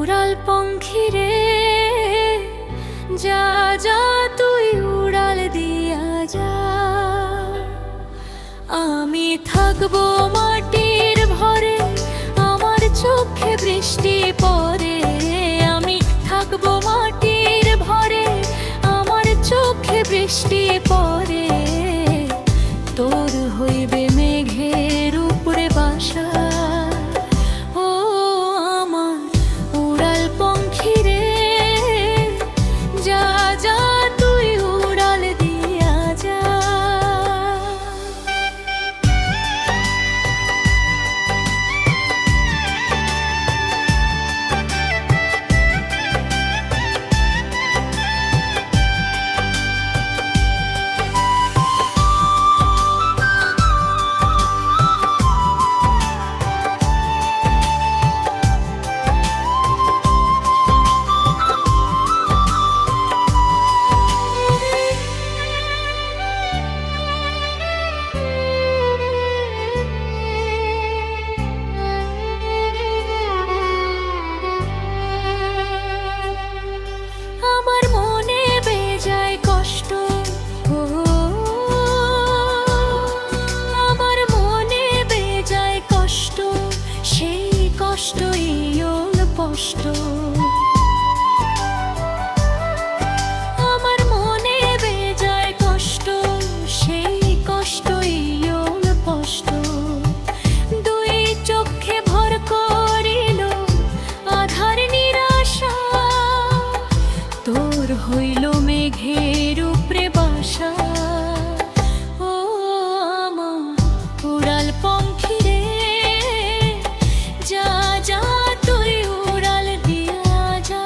উড়াল পঙ্খী রে, যা যা তুই উড়াল দিয়া যা। আমি থাকবো মাটির ভরে, আমার চোখে বৃষ্টি পড়ে। আমি থাকবো মাটির ভরে, আমার চোখে বৃষ্টি পড়ে। তোর হইবে মেঘের উপরে বাসা, ও আমার উড়াল পঙ্খী রে, যা যা তুই উড়াল দিয়া যা। আমার মনে বেজায় কষ্ট, ও আমার মনে বেজায় কষ্ট, সেই কষ্টই স্পষ্ট। আমার মনে বেজায় কষ্ট, সেই কষ্টই স্পষ্ট। দুই চোখে ভর করিল আধার নিরাশা, তোর হইল মেঘের উপরে বাসা, ও আমার উড়াল পঙ্খী রে, যা যা তুই উড়াল দিয়া যা।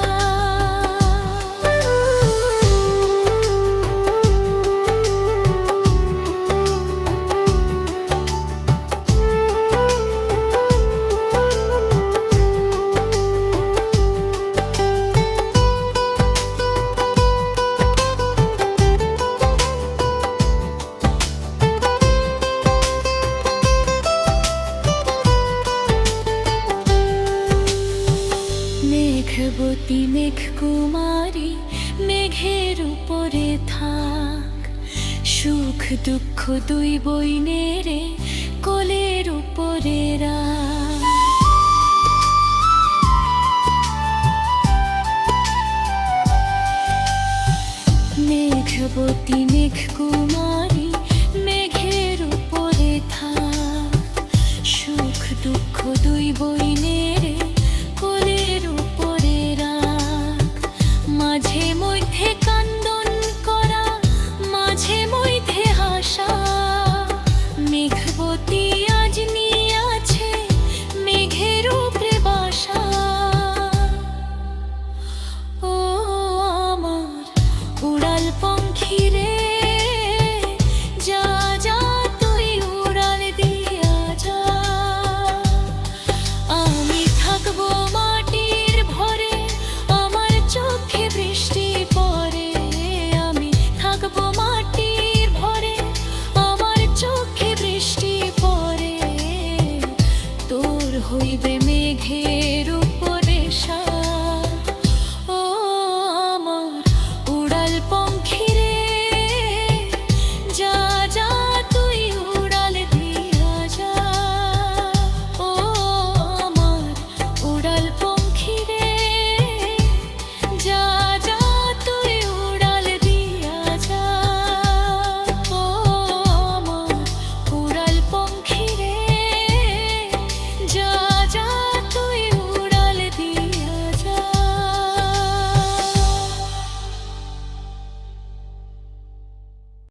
মেঘবতী মেঘ কুমারী, মেঘের উপরে থাক, সুখ দুঃখ দুই বইনেরে কোলের উপরে রাখ।